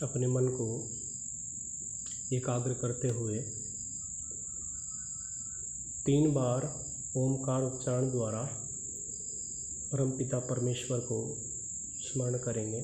अपने मन को एकाग्र करते हुए 3 बार ओमकार उच्चारण द्वारा परमपिता परमेश्वर को स्मरण करेंगे।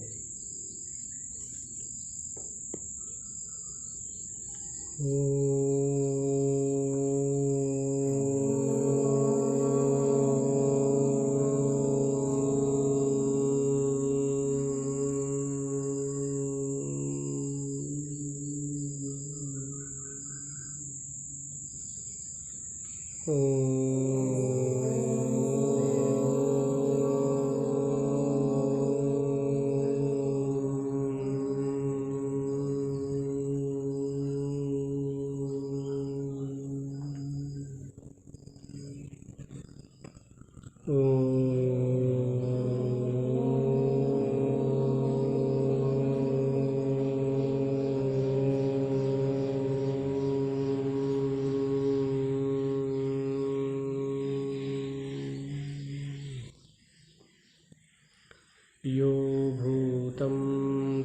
यो भूतं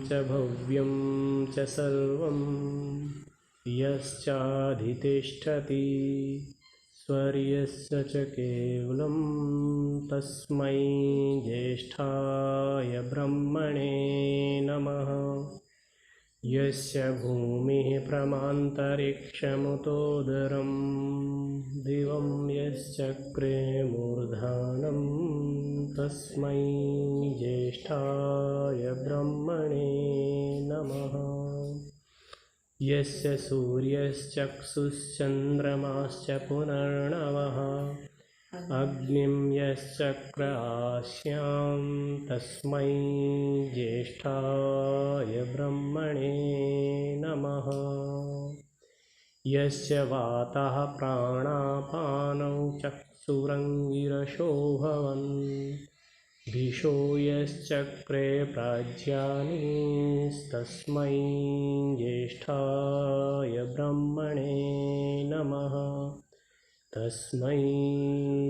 च भव्यं च सर्वं यश्चाधितिष्ठति स्वर्यस्य च केवलं तस्मै ज्येष्ठाय ब्रह्मणे नमः। यस्य भूमिः प्रमान्तरिक्षमुतोदरं दिवं यश्चक्रे मूर्धनं तस्मै ज्येष्ठाय ब्रह्मणे नमः। यस्य सूर्यश्चक्षुश्चन्द्रमाश्च पुनर्नवः अग्निं यश्चक्र आस्यां तस्मै ज्येष्ठाय ब्रह्मणे नमः। यस्य वातः प्राणापानौ चक्षुरङ्गिरसो भवन् धिषो यश्चक्रे प्राज्ञानीस्तस्मै ज्येष्ठाय ब्रह्मणे नमः। तस्मै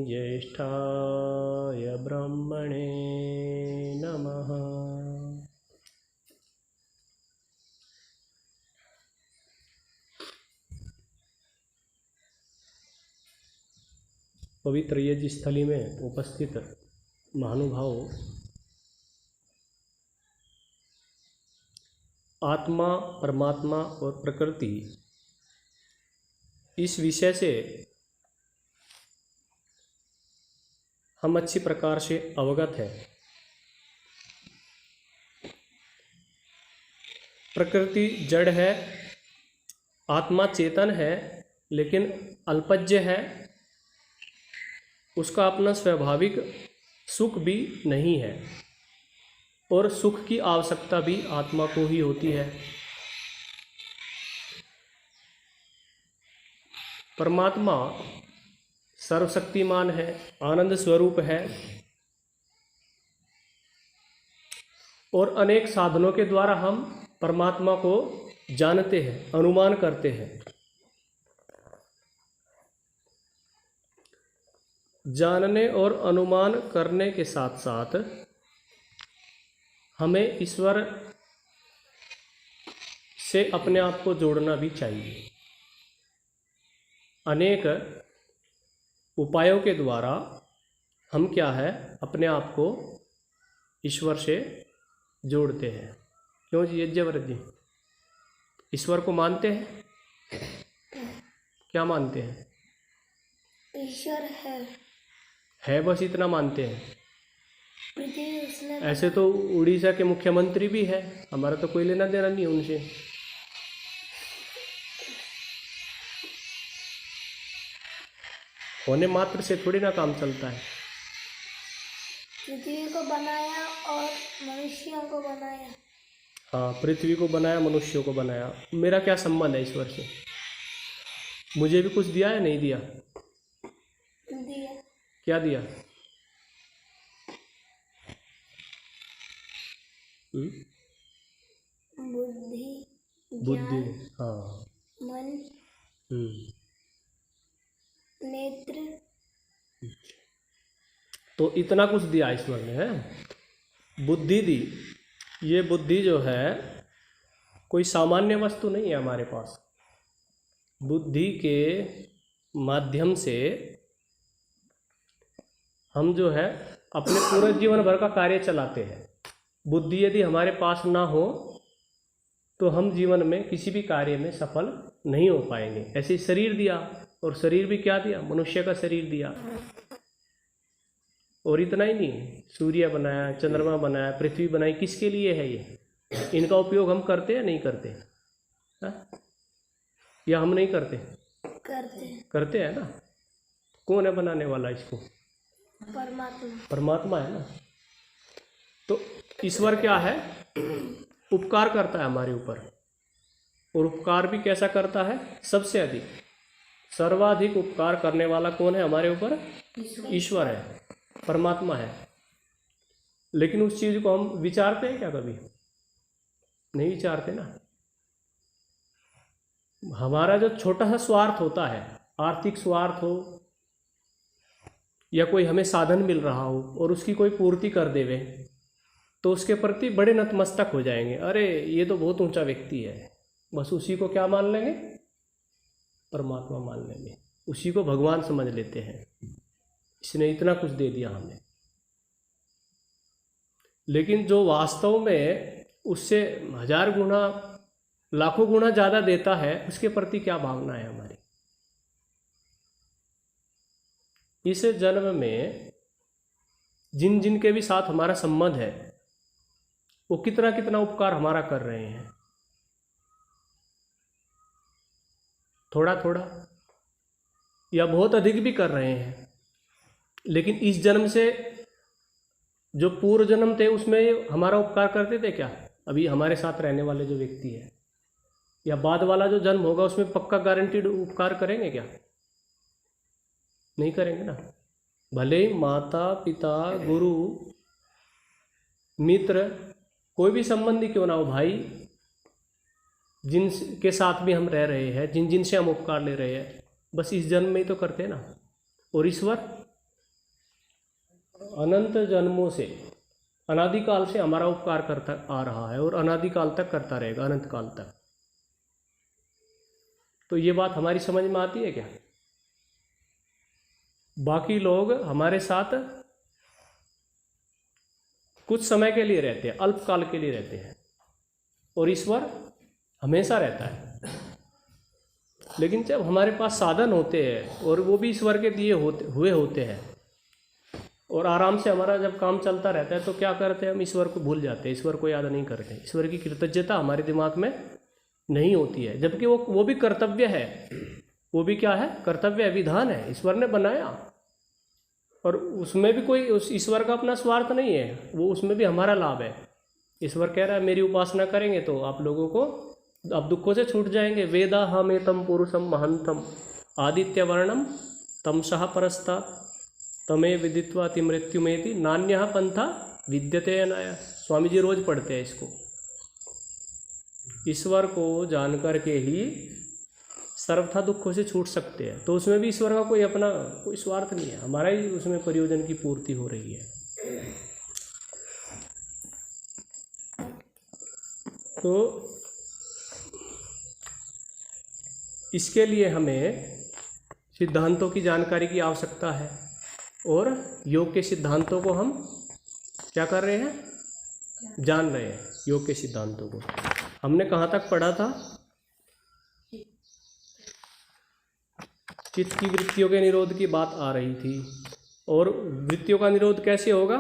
ज्येष्ठाय ब्रह्मणे नमः। पवित्र यज्ञ स्थली में उपस्थित महानुभाव, आत्मा, परमात्मा और प्रकृति, इस विषय से हम अच्छी प्रकार से अवगत हैं। प्रकृति जड़ है, आत्मा चेतन है, लेकिन अल्पज्य है। उसका अपना स्वाभाविक सुख भी नहीं है और सुख की आवश्यकता भी आत्मा को ही होती है। परमात्मा सर्वशक्तिमान है, आनंद स्वरूप है और अनेक साधनों के द्वारा हम परमात्मा को जानते हैं, अनुमान करते हैं। जानने और अनुमान करने के साथ साथ हमें ईश्वर से अपने आप को जोड़ना भी चाहिए। अनेक उपायों के द्वारा हम क्या है, अपने आप को ईश्वर से जोड़ते हैं। क्यों जी यज्ञव्रत जी, ईश्वर को मानते हैं? क्या मानते हैं? ईश्वर है बस इतना मानते हैं। पृथ्वी उसने ऐसे तो उड़ीसा के मुख्यमंत्री भी है, हमारा तो कोई लेना देना नहीं उनसे। होने मात्र से थोड़ी ना काम चलता है। पृथ्वी को बनाया और मनुष्यों को बनाया। हाँ, पृथ्वी को बनाया, मनुष्यों को बनाया। मेरा क्या संबंध है ईश्वर से? मुझे भी कुछ दिया या नहीं दिया? दिया। क्या दिया? बुद्धि, हाँ, मन, नेत्र, तो इतना कुछ दिया ईश्वर ने, है बुद्धि दी। ये बुद्धि जो है कोई सामान्य वस्तु नहीं है हमारे पास। बुद्धि के माध्यम से हम जो है अपने पूरे जीवन भर का कार्य चलाते हैं। बुद्धि यदि हमारे पास ना हो तो हम जीवन में किसी भी कार्य में सफल नहीं हो पाएंगे। ऐसे शरीर दिया, और शरीर भी क्या दिया? मनुष्य का शरीर दिया। और इतना ही नहीं, सूर्य बनाया, चंद्रमा बनाया, पृथ्वी बनाई, किसके लिए है ये? इनका उपयोग हम करते या नहीं करते? हा? या हम नहीं करते? करते हैं ना। कौन है बनाने वाला इसको? परमात्मा है ना। तो ईश्वर क्या है? उपकार करता है हमारे ऊपर। और उपकार भी कैसा करता है? सबसे अधिक, सर्वाधिक उपकार करने वाला कौन है हमारे ऊपर? ईश्वर है, परमात्मा है। लेकिन उस चीज को हम विचारते हैं क्या? कभी नहीं विचारते ना। हमारा जो छोटा सा स्वार्थ होता है, आर्थिक स्वार्थ हो या कोई हमें साधन मिल रहा हो और उसकी कोई पूर्ति कर देवे, तो उसके प्रति बड़े नतमस्तक हो जाएंगे। अरे ये तो बहुत ऊंचा व्यक्ति है, बस उसी को क्या मान लेंगे? परमात्मा मान लेंगे, उसी को भगवान समझ लेते हैं। इसने इतना कुछ दे दिया हमें। लेकिन जो वास्तव में उससे 1000 गुना, लाखों गुना ज़्यादा देता है, उसके प्रति क्या भावना है हमारी? इस जन्म में जिन जिन के भी साथ हमारा संबंध है, वो कितना कितना उपकार हमारा कर रहे हैं। थोड़ा थोड़ा या बहुत अधिक भी कर रहे हैं। लेकिन इस जन्म से जो पूर्व जन्म थे उसमें हमारा उपकार करते थे क्या? अभी हमारे साथ रहने वाले जो व्यक्ति है, या बाद वाला जो जन्म होगा उसमें पक्का गारंटीड उपकार करेंगे क्या? नहीं करेंगे ना। भले ही माता पिता, गुरु, मित्र, कोई भी संबंधी क्यों ना हो, भाई, जिन के साथ भी हम रह रहे हैं, जिन जिन से हम उपकार ले रहे हैं, बस इस जन्म में ही तो करते हैं ना। और ईश्वर अनंत जन्मों से, अनादिकाल से हमारा उपकार करता आ रहा है और अनादिकाल तक करता रहेगा, अनंत काल तक। तो ये बात हमारी समझ में आती है क्या? बाकी लोग हमारे साथ कुछ समय के लिए रहते हैं, अल्पकाल के लिए रहते हैं, और ईश्वर हमेशा रहता है। लेकिन जब हमारे पास साधन होते हैं और वो भी ईश्वर के दिए हुए होते हैं, और आराम से हमारा जब काम चलता रहता है, तो क्या करते हैं? हम ईश्वर को भूल जाते हैं, ईश्वर को याद नहीं करते। ईश्वर की कृतज्ञता हमारे दिमाग में नहीं होती है, जबकि वो भी कर्तव्य है। वो भी क्या है? कर्तव्य है, विधान है, ईश्वर ने बनाया। और उसमें भी कोई उस ईश्वर का अपना स्वार्थ नहीं है, वो उसमें भी हमारा लाभ है। ईश्वर कह रहा है मेरी उपासना करेंगे तो आप लोगों को आप दुखों से छूट जाएंगे। वेदा हमेतम पुरुषम महंतम आदित्य वर्णम तमसः परस्ता तमे विदित्वा अति मृत्युमेति नान्यः पंथा विद्यते अनाया। स्वामी जी रोज पढ़ते हैं इसको। ईश्वर को जानकर के ही सर्वथा दुखों से छूट सकते हैं। तो उसमें भी ईश्वर का कोई अपना कोई स्वार्थ नहीं है, हमारा ही उसमें प्रयोजन की पूर्ति हो रही है। तो इसके लिए हमें सिद्धांतों की जानकारी की आवश्यकता है, और योग के सिद्धांतों को हम क्या कर रहे हैं? जान रहे हैं योग के सिद्धांतों को। हमने कहाँ तक पढ़ा था? चित्त की वृत्तियों के निरोध की बात आ रही थी। और वृत्तियों का निरोध कैसे होगा?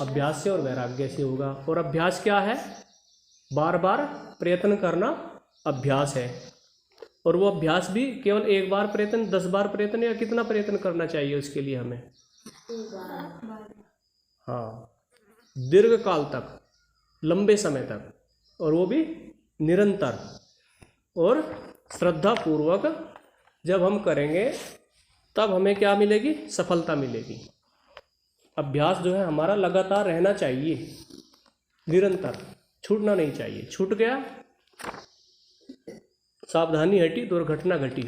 अभ्यास से और वैराग्य से होगा। और अभ्यास क्या है? बार बार प्रयत्न करना अभ्यास है। और वो अभ्यास भी केवल एक बार प्रयत्न, 10 बार प्रयत्न, या कितना प्रयत्न करना चाहिए उसके लिए हमें? हाँ, दीर्घ काल तक, लंबे समय तक, और वो भी निरंतर और श्रद्धा पूर्वक जब हम करेंगे तब हमें क्या मिलेगी? सफलता मिलेगी। अभ्यास जो है हमारा लगातार रहना चाहिए, निरंतर, छूटना नहीं चाहिए। छूट गया, सावधानी हटी, दुर्घटना घटी।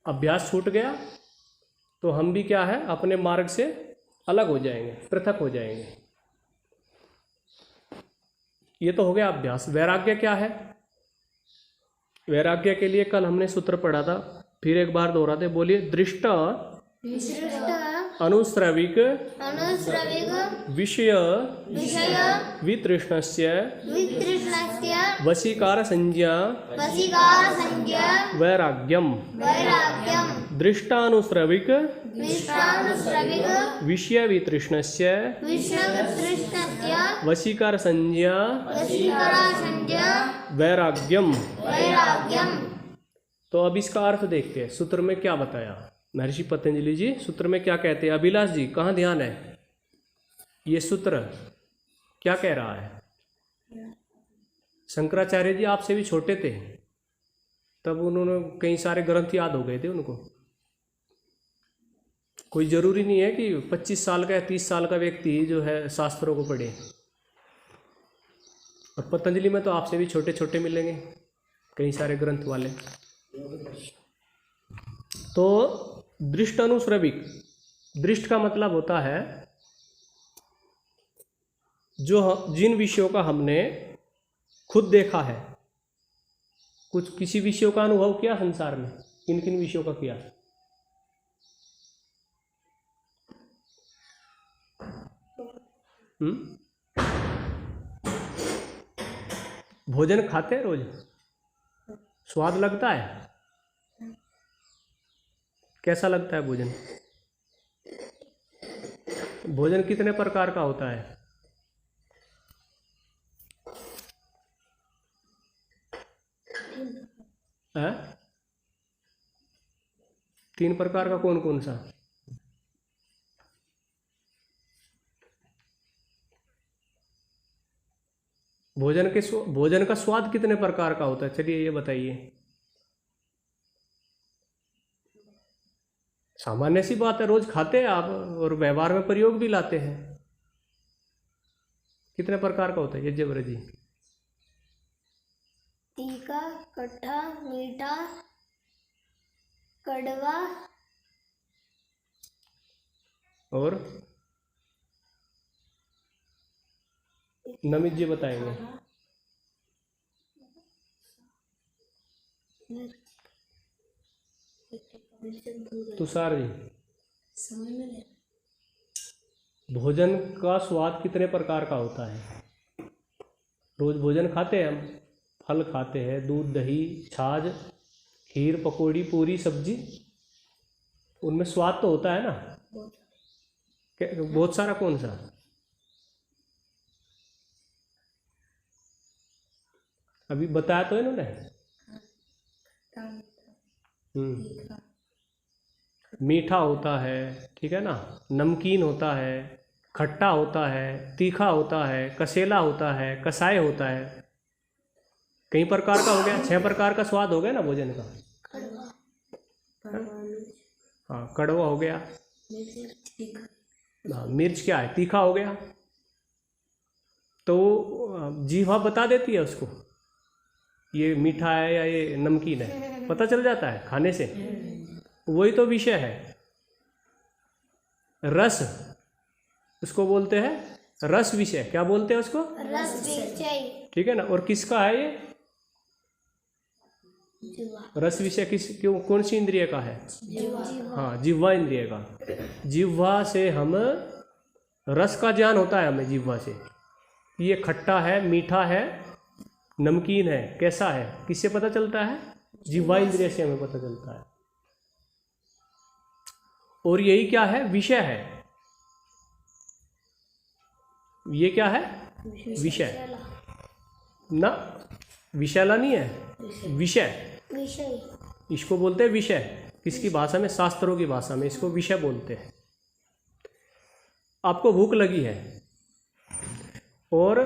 अभ्यास छूट गया तो हम भी क्या है? अपने मार्ग से अलग हो जाएंगे, पृथक हो जाएंगे। ये तो हो गया अभ्यास। वैराग्य क्या है? वैराग्य के लिए कल हमने सूत्र पढ़ा था, फिर एक बार दोहराते, बोलिए। दृष्ट अनुश्रविक विषय वितृष्णस्य वशीकार संज्ञा वैराग्यम। दृष्टानुश्रविक विषय वितृष्णस्य वशीकार संज्ञा वैराग्यम। तो अब इसका अर्थ देखते हैं। सूत्र में क्या बताया महर्षि पतंजलि जी? सूत्र में क्या कहते हैं? अभिलाष जी कहाँ ध्यान है? ये सूत्र क्या कह रहा है? शंकराचार्य जी आपसे भी छोटे थे, तब उन्होंने कई सारे ग्रंथ याद हो गए थे उनको। कोई जरूरी नहीं है कि 25 साल का या 30 साल का व्यक्ति जो है शास्त्रों को पढ़े। और पतंजलि में तो आपसे भी छोटे छोटे मिलेंगे, कई सारे ग्रंथ वाले। तो दृष्ट अनुश्रविक, दृष्ट का मतलब होता है जो जिन विषयों का हमने खुद देखा है। कुछ किसी विषयों का अनुभव किया संसार में, किन किन विषयों का किया? भोजन खाते हैं रोज, स्वाद लगता है? कैसा लगता है भोजन? भोजन कितने प्रकार का होता है? है? 3 प्रकार का कौन कौन सा? भोजन का स्वाद कितने प्रकार का होता है? चलिए ये बताइए। सामान्य सी बात है, रोज खाते हैं आप और व्यवहार में प्रयोग भी लाते हैं। कितने प्रकार का होता है यज्ञव्रत जी? तीखा, खट्टा, मीठा, कड़वा और नमित जी बताएंगे। तुषार जी, भोजन का स्वाद कितने प्रकार का होता है? रोज भोजन खाते हैं हम, फल खाते हैं, दूध, दही, छाछ, खीर, पकौड़ी, पूरी, सब्जी। उनमें स्वाद तो होता है ना? बहुत सारा। कौन सा? अभी बताया तो इन्होंने। मीठा होता है, ठीक है ना, नमकीन होता है, खट्टा होता है, तीखा होता है, कसेला होता है, कसाय होता है। कई प्रकार का हो गया, 6 प्रकार का स्वाद हो गया ना भोजन का। हाँ, कड़वा हो गया। हाँ, मिर्च क्या है? तीखा हो गया। तो जीवा बता देती है उसको ये मीठा है या ये नमकीन है, पता चल जाता है खाने से। वही तो विषय है। रस उसको बोलते हैं, रस विषय। क्या बोलते हैं उसको? रस विषय। ठीक है ना। और किसका है ये रस विषय? क्यों, कौन सी इंद्रिय का है? हाँ, जिह्वा इंद्रिय का। जिह्वा से हम रस का ज्ञान होता है हमें। जिह्वा से ये खट्टा है, मीठा है, नमकीन है, कैसा है, किससे पता चलता है? जिह्वा इंद्रिय से हमें पता चलता है। और यही क्या है? विषय है। ये क्या है? विषय ना, विषैला नहीं है, विषय। इसको बोलते हैं विषय। किसकी भाषा में? शास्त्रों की भाषा में इसको विषय बोलते हैं। आपको भूख लगी है और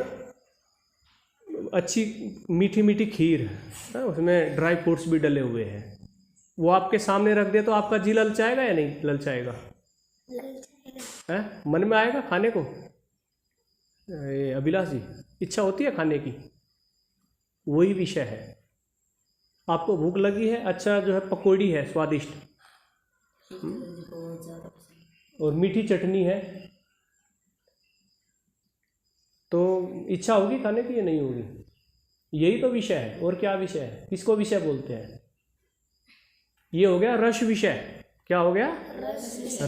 अच्छी मीठी मीठी खीर है, उसमें ड्राई फ्रूट्स भी डले हुए हैं, वो आपके सामने रख दे तो आपका जी ललचाएगा या नहीं ललचाएगा? है? मन में आएगा खाने को? अभिलाष जी, इच्छा होती है खाने की। वही विषय है। आपको भूख लगी है, अच्छा जो है पकौड़ी है स्वादिष्ट, और मीठी चटनी है, तो इच्छा होगी खाने की या नहीं होगी? यही तो विषय है। और क्या विषय है? किसको विषय बोलते हैं? ये हो गया रस विषय। क्या हो गया?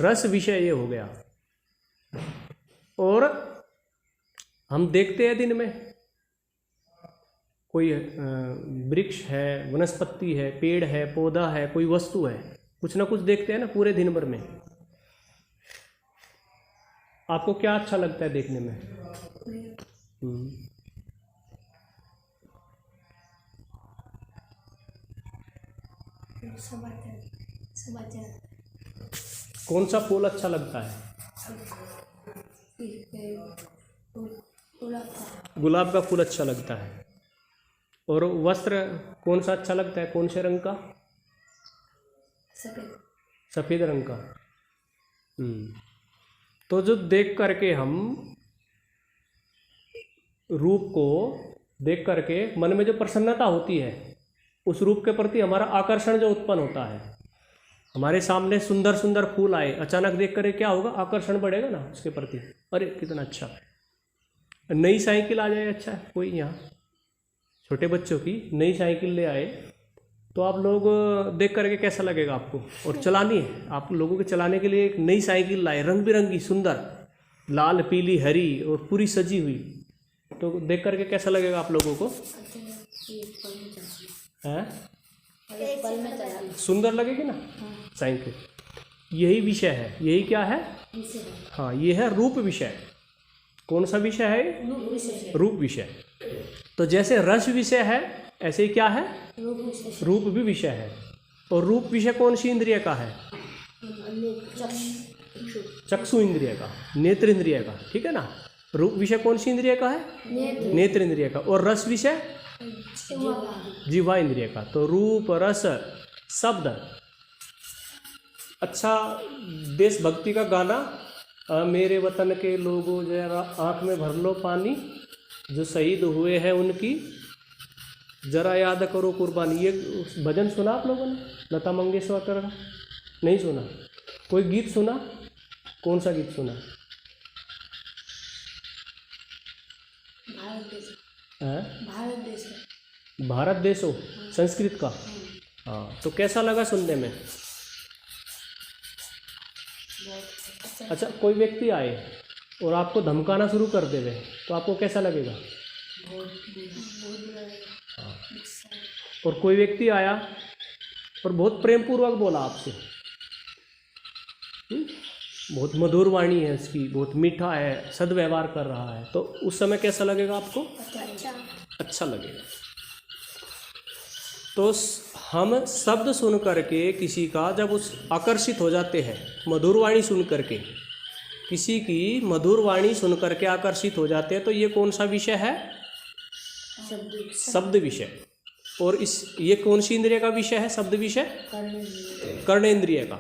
रस विषय ये हो गया। और हम देखते हैं दिन में कोई वृक्ष है, वनस्पति है, पेड़ है, पौधा है, कोई वस्तु है, कुछ ना कुछ देखते हैं ना पूरे दिन भर में। आपको क्या अच्छा लगता है देखने में? कौन सा फूल अच्छा लगता है? गुलाब का फूल अच्छा लगता है। और वस्त्र कौन सा अच्छा लगता है? कौन से रंग का? सफेद रंग का। तो जो देख करके हम रूप को देख करके मन में जो प्रसन्नता होती है, उस रूप के प्रति हमारा आकर्षण जो उत्पन्न होता है, हमारे सामने सुंदर सुंदर फूल आए, अचानक देख कर क्या होगा? आकर्षण बढ़ेगा ना उसके प्रति। अरे कितना अच्छा। नई साइकिल आ जाए, अच्छा कोई यहाँ छोटे बच्चों की नई साइकिल ले आए तो आप लोग देख करके कैसा लगेगा आपको? और चलानी है आप लोगों के, चलाने के लिए एक नई साइकिल लाए, रंग बिरंगी सुंदर, लाल पीली हरी और पूरी सजी हुई, तो देख करके कैसा लगेगा आप लोगों को? हैं? सुंदर लगेगी ना साइकिल। यही विषय है। यही क्या है? हाँ, ये है रूप विषय। कौन सा विषय है? रूप विषय। तो जैसे रस विषय है, ऐसे ही क्या है? रूप भी विषय है। और रूप विषय कौन सी इंद्रिय का है? चक्षु इंद्रिय का, नेत्र इंद्रिय का। ठीक है ना? रूप विषय कौन सी इंद्रिय का है? नेत्र इंद्रिय का। और रस विषय जिह्वा इंद्रिय का। तो रूप, रस, शब्द। अच्छा, देशभक्ति का गाना, मेरे वतन के लोगों जरा आंख में भर लो पानी, जो शहीद हुए हैं उनकी जरा याद करो कुर्बानी। ये भजन सुना आप लोगों ने? लता मंगेशकर का? नहीं सुना? कोई गीत सुना? कौन सा गीत सुना? भारत देश हो, संस्कृत का। हाँ, तो कैसा लगा सुनने में? अच्छा, कोई व्यक्ति आए और आपको धमकाना शुरू कर देवे तो आपको कैसा लगेगा? हाँ। और कोई व्यक्ति आया और बहुत प्रेम पूर्वक बोला आपसे, बहुत मधुर वाणी है उसकी, बहुत मीठा है, सद्व्यवहार कर रहा है, तो उस समय कैसा लगेगा आपको? अच्छा लगेगा। तो हम शब्द सुन करके किसी का जब उस आकर्षित हो जाते हैं, मधुर वाणी सुन करके, किसी की मधुर वाणी सुन करके आकर्षित हो जाते हैं, तो ये कौन सा विषय है? शब्द विषय। और ये कौन सी इंद्रिय का विषय है? शब्द विषय कर्णेंद्रिय का।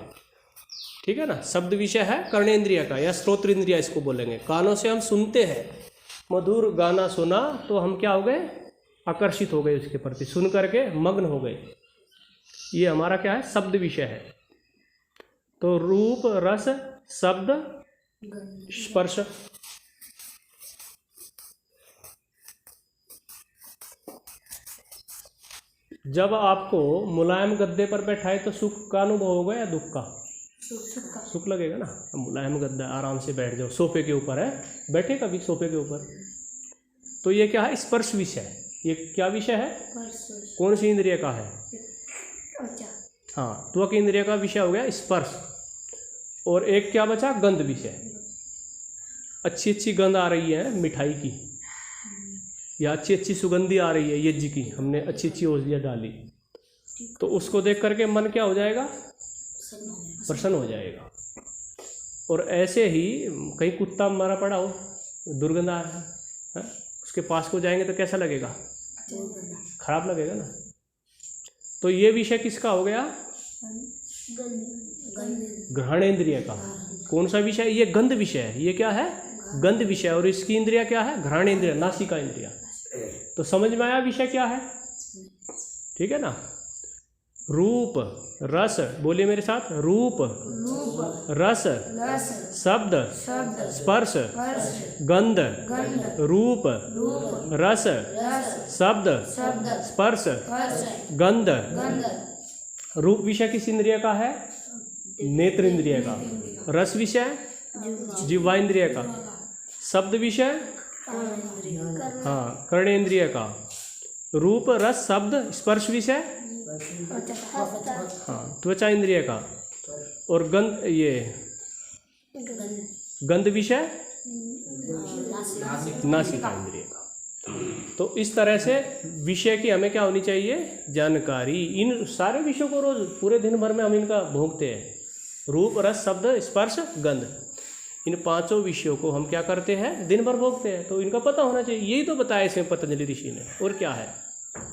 ठीक है ना? शब्द विषय है कर्णेंद्रिय का या श्रोत्र इंद्रिय इसको बोलेंगे। कानों से हम सुनते हैं, मधुर गाना सुना तो हम क्या हो गए? आकर्षित हो गए उसके प्रति, सुन करके मग्न हो गए। ये हमारा क्या है? शब्द विषय है। तो रूप, रस, शब्द, स्पर्श। जब आपको मुलायम गद्दे पर बैठाए तो सुख का अनुभव होगा या दुख का? सुख लगेगा ना। मुलायम गद्दा, आराम से बैठ जाओ, सोफे के ऊपर है, बैठे कभी सोफे के ऊपर। तो ये क्या है? स्पर्श विषय। ये क्या विषय है? कौन सी इंद्रिय का है? हाँ, त्वक इंद्रिय का विषय हो गया स्पर्श। और एक क्या बचा? गंध विषय। अच्छी अच्छी गंध आ रही है मिठाई की, या अच्छी अच्छी सुगंधी आ रही है यज्ञ की, हमने अच्छी अच्छी औषधियाँ डाली, तो उसको देख करके मन क्या हो जाएगा? प्रसन्न हो जाएगा। और ऐसे ही कहीं कुत्ता मारा पड़ा हो, दुर्गंध आ रहा है, उसके पास को जाएंगे तो कैसा लगेगा? खराब लगेगा ना। तो ये विषय किसका हो गया? घ्राणेंद्रिय का। कौन सा विषय? ये गंध विषय है। ये क्या है? गंध विषय। और इसकी इंद्रिया क्या है? घ्राणेंद्रिय, नासिका इंद्रिया। तो समझ में आया विषय क्या है? ठीक है ना? रूप रस, बोलिए मेरे साथ, रूप रस शब्द स्पर्श गंध, रूप रस शब्द स्पर्श गंध। रूप विषय किस इंद्रिय का है? नेत्र इंद्रिय का। रस विषय जिह्वा इंद्रिय का। शब्द विषय हाँ कर्णेंद्रिय का। रूप रस शब्द स्पर्श विषय हाँ त्वचा इंद्रिय का। और गंध, ये गंध विषय नासिका इंद्रिय का। तो इस तरह से विषय की हमें क्या होनी चाहिए? जानकारी। इन सारे विषयों को रोज पूरे दिन भर में हम इनका भोगते हैं। रूप रस शब्द स्पर्श गंध, इन पांचों विषयों को हम क्या करते हैं? दिन भर भोगते हैं। तो इनका पता होना चाहिए। यही तो बताया इसमें पतंजलि ऋषि ने, और क्या है?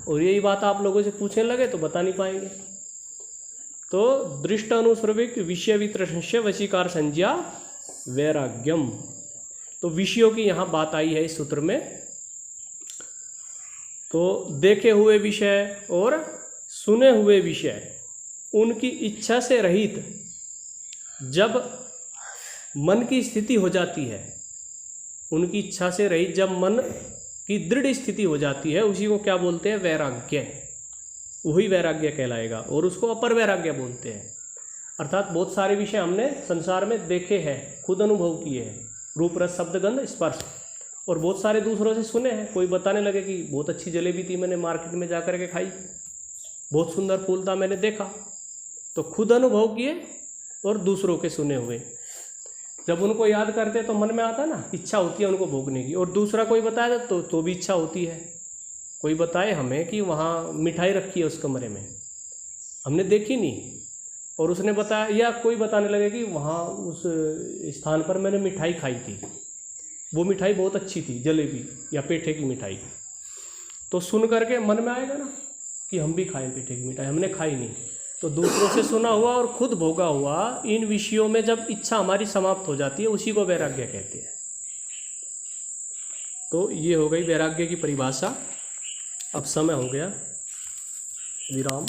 और यही बात आप लोगों से पूछने लगे तो बता नहीं पाएंगे। तो दृष्ट अनुस्रविक विषय वित्रस्य वशीकार संज्ञा वैराग्यम। तो विषयों की यहाँ बात आई है इस सूत्र में। तो देखे हुए विषय और सुने हुए विषय, उनकी इच्छा से रहित जब मन की स्थिति हो जाती है, उनकी इच्छा से रहित जब मन की दृढ़ स्थिति हो जाती है, उसी को क्या बोलते हैं? वैराग्य। वही वैराग्य कहलाएगा। और उसको अपर वैराग्य बोलते हैं। अर्थात बहुत सारे विषय हमने संसार में देखे हैं, खुद अनुभव किए हैं, रूप रस शब्द गंध स्पर्श, और बहुत सारे दूसरों से सुने हैं। कोई बताने लगे कि बहुत अच्छी जलेबी थी, मैंने मार्केट में जा कर के खाई, बहुत सुंदर फूल था, मैंने देखा। तो खुद अनुभव किए और दूसरों के सुने हुए। जब उनको याद करते तो मन में आता ना, इच्छा होती है उनको भोगने की। और दूसरा कोई बताए तो भी इच्छा होती है। कोई बताए हमें कि वहाँ मिठाई रखी है उस कमरे में, हमने देखी नहीं, और उसने बताया, या कोई बताने लगे कि वहाँ उस स्थान पर मैंने मिठाई खाई थी, वो मिठाई बहुत अच्छी थी, जलेबी या पेठे की मिठाई। तो सुन करके मन में आएगा ना कि हम भी खाएं पेठे की मिठाई, हमने खाई नहीं। तो दूसरों से सुना हुआ और खुद भोगा हुआ, इन विषयों में जब इच्छा हमारी समाप्त हो जाती है, उसी को वैराग्य कहते हैं। तो ये हो गई वैराग्य की परिभाषा। अब समय हो गया विराम।